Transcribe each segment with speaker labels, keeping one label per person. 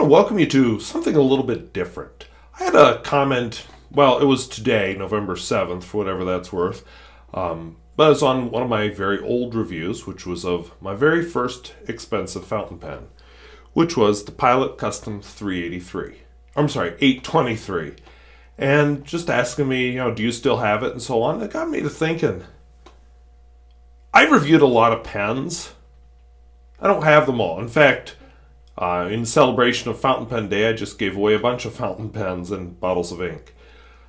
Speaker 1: want to welcome you to something a little bit different. I had a comment, well, it was today, November 7th, for whatever that's worth, but it's on one of my very old reviews, which was of my very first expensive fountain pen, which was the Pilot Custom 383. I'm sorry, 823. And just asking me, do you still have it and so on, it got me to thinking. I've reviewed a lot of pens. I don't have them all. In fact, in celebration of Fountain Pen Day, I just gave away a bunch of fountain pens and bottles of ink.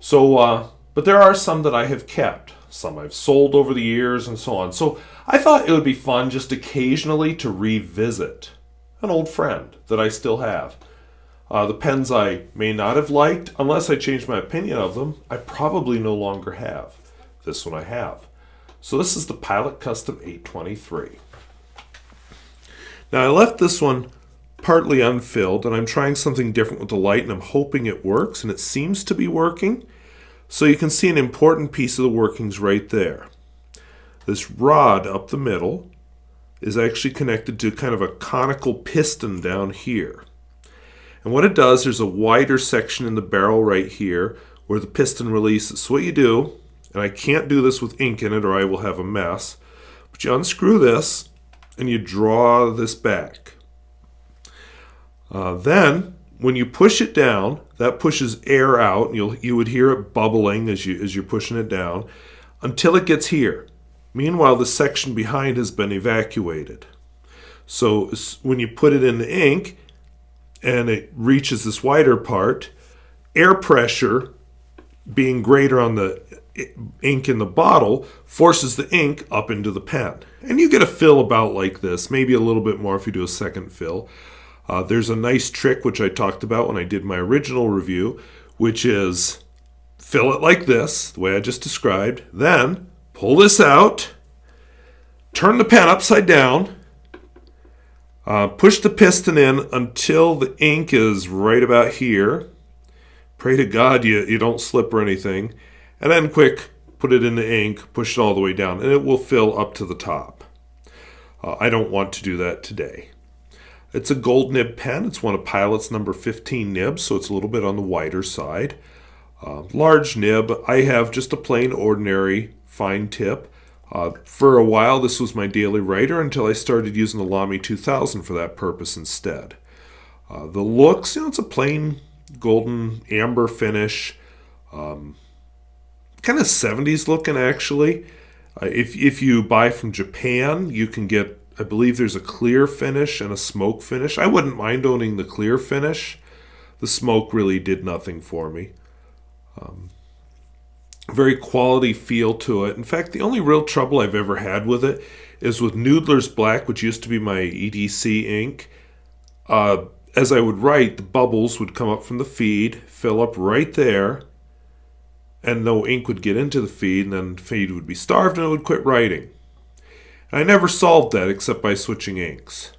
Speaker 1: So, but there are some that I have kept. Some I've sold over the years and so on. So I thought it would be fun just occasionally to revisit an old friend that I still have. The pens I may not have liked, unless I changed my opinion of them, I probably no longer have. This one I have. So this is the Pilot Custom 823. Now I left this one partly unfilled, and I'm trying something different with the light, and I'm hoping it works, and it seems to be working. So you can see an important piece of the workings right there. This rod up the middle is actually connected to kind of a conical piston down here. And what it does, there's a wider section in the barrel right here where the piston releases. So what you do, and I can't do this with ink in it or I will have a mess, but you unscrew this and you draw this back. Then, when you push it down, that pushes air out. And you would hear it bubbling as you're pushing it down until it gets here. Meanwhile, the section behind has been evacuated. So when you put it in the ink and it reaches this wider part, air pressure being greater on the ink in the bottle forces the ink up into the pen. And you get a fill about like this, maybe a little bit more if you do a second fill. There's a nice trick which I talked about when I did my original review, which is fill it like this, the way I just described, then pull this out, turn the pen upside down, push the piston in until the ink is right about here. Pray to God you don't slip or anything. And then quick, put it in the ink, push it all the way down, and it will fill up to the top. I don't want to do that today. It's a gold nib pen. It's one of Pilot's number 15 nibs, so it's a little bit on the wider side. Large nib. I have just a plain, ordinary, fine tip. For a while, this was my daily writer until I started using the Lamy 2000 for that purpose instead. The looks, it's a plain golden amber finish. Kind of 70s looking, actually. If you buy from Japan, you can get, I believe there's a clear finish and a smoke finish. I wouldn't mind owning the clear finish. The smoke really did nothing for me. Very quality feel to it. In fact, the only real trouble I've ever had with it is with Noodler's Black, which used to be my EDC ink. As I would write, the bubbles would come up from the feed, fill up right there, and no ink would get into the feed, and then the feed would be starved and it would quit writing. And I never solved that except by switching inks.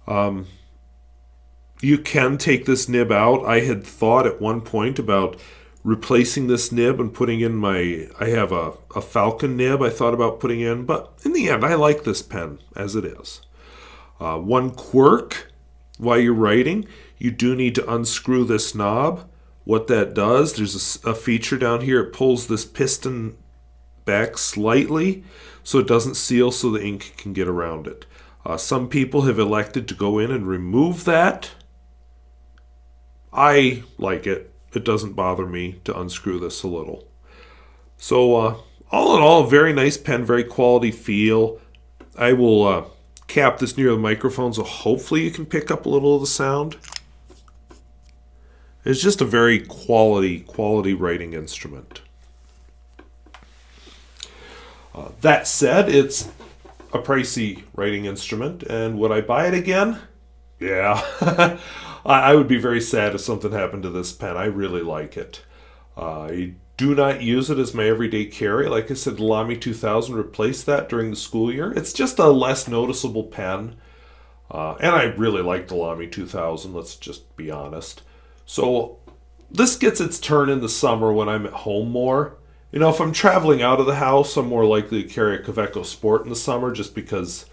Speaker 1: You can take this nib out. I had thought at one point about replacing this nib and putting in I have a Falcon nib I thought about putting in, but in the end I like this pen as it is. One quirk, while you're writing, you do need to unscrew this knob. What that does, there's a feature down here, it pulls this piston back slightly so it doesn't seal so the ink can get around it. Some people have elected to go in and remove that. I like it. It doesn't bother me to unscrew this a little. So all in all, a very nice pen, very quality feel. I will cap this near the microphone so hopefully you can pick up a little of the sound. It's just a very quality writing instrument. That said, it's a pricey writing instrument, and would I buy it again? Yeah. I would be very sad if something happened to this pen. I really like it. I do not use it as my everyday carry. Like I said, the Lamy 2000 replaced that during the school year. It's just a less noticeable pen. And I really like the Lamy 2000, let's just be honest. So this gets its turn in the summer when I'm at home more. If I'm traveling out of the house, I'm more likely to carry a Kaweco Sport in the summer just because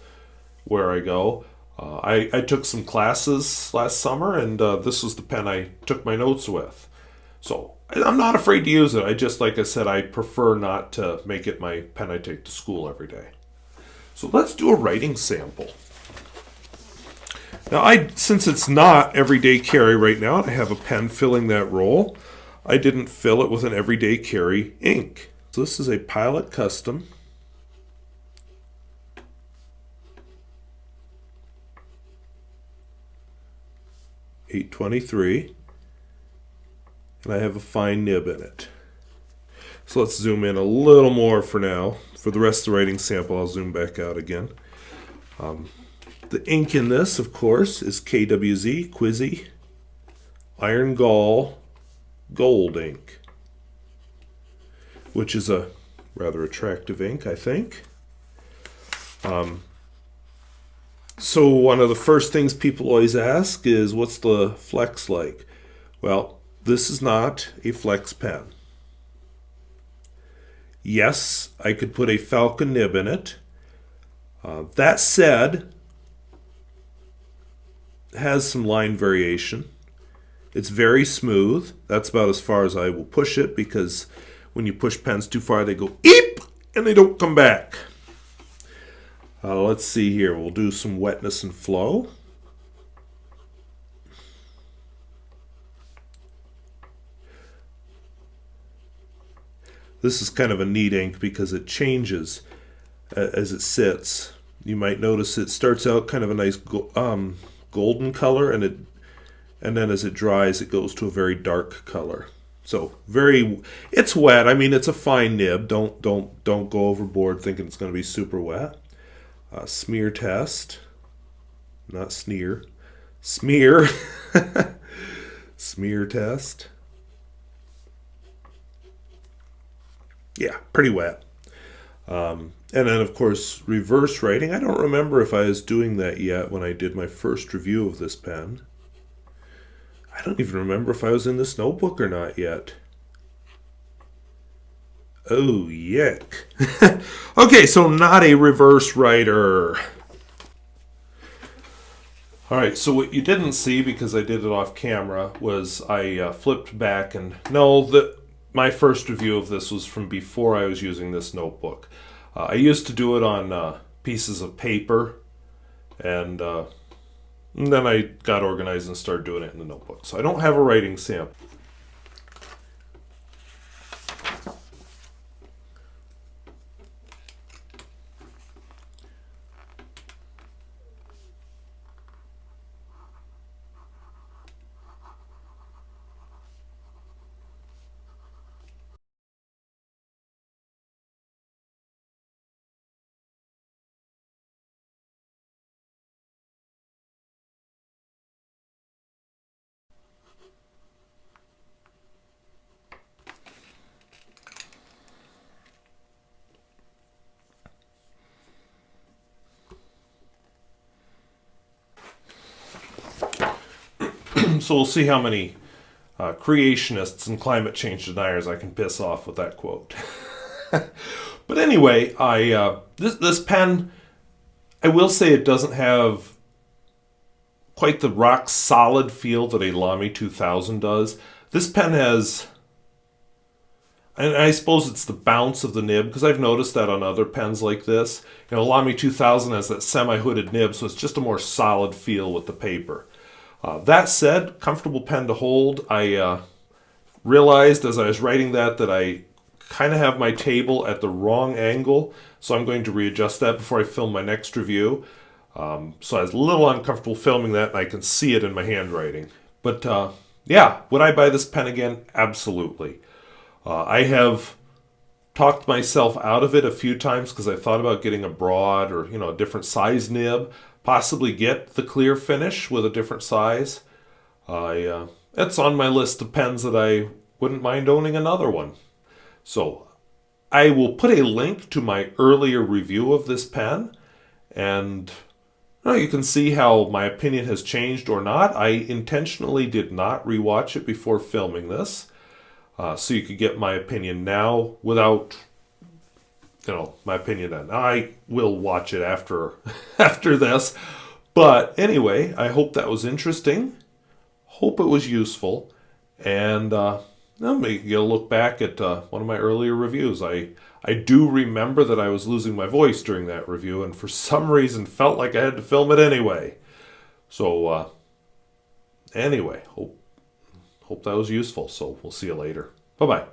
Speaker 1: where I go. I took some classes last summer, and this was the pen I took my notes with. So I'm not afraid to use it. I just, like I said, I prefer not to make it my pen I take to school every day. So let's do a writing sample. Now, since it's not everyday carry right now, and I have a pen filling that role, I didn't fill it with an everyday carry ink. So this is a Pilot Custom. .823, and I have a fine nib in it. So let's zoom in a little more for now. For the rest of the writing sample, I'll zoom back out again. The ink in this, of course, is KWZ Quizzy Iron Gall Gold ink, which is a rather attractive ink, I think. So one of the first things people always ask is, what's the flex like? Well, this is not a flex pen. Yes, I could put a Falcon nib in it. That said, it has some line variation. It's very smooth. That's about as far as I will push it, because when you push pens too far, they go eep, and they don't come back. Let's see here. We'll do some wetness and flow. This is kind of a neat ink because it changes as it sits. You might notice it starts out kind of a nice golden color, and then as it dries, it goes to a very dark color. So it's wet. I mean, it's a fine nib. Don't go overboard thinking it's going to be super wet. Smear test, not sneer. Smear. Smear test. Yeah, pretty wet. And then, of course, reverse writing. I don't remember if I was doing that yet when I did my first review of this pen. I don't even remember if I was in this notebook or not yet. Oh, yuck. Okay, so not a reverse writer. All right, so what you didn't see, because I did it off camera, was I flipped back, and my first review of this was from before I was using this notebook. I used to do it on pieces of paper, and then I got organized and started doing it in the notebook. So I don't have a writing sample. So we'll see how many creationists and climate change deniers I can piss off with that quote. But anyway, this pen, I will say it doesn't have quite the rock solid feel that a Lamy 2000 does. This pen has, and I suppose it's the bounce of the nib, because I've noticed that on other pens like this. Lamy 2000 has that semi-hooded nib, so it's just a more solid feel with the paper. That said, comfortable pen to hold. I realized as I was writing that I kind of have my table at the wrong angle, so I'm going to readjust that before I film my next review. So I was a little uncomfortable filming that, and I can see it in my handwriting. But yeah, would I buy this pen again? Absolutely. I have talked myself out of it a few times because I thought about getting a broad or a different size nib, possibly get the clear finish with a different size. It's on my list of pens that I wouldn't mind owning another one. So I will put a link to my earlier review of this pen, and you can see how my opinion has changed or not. I intentionally did not rewatch it before filming this, so you could get my opinion now without my opinion then. I will watch it after this, But anyway, I hope that was interesting. Hope it was useful. And maybe you'll look back at one of my earlier reviews. I do remember that I was losing my voice during that review, and for some reason felt like I had to film it anyway. So anyway, hope that was useful. So we'll see you later. Bye-bye.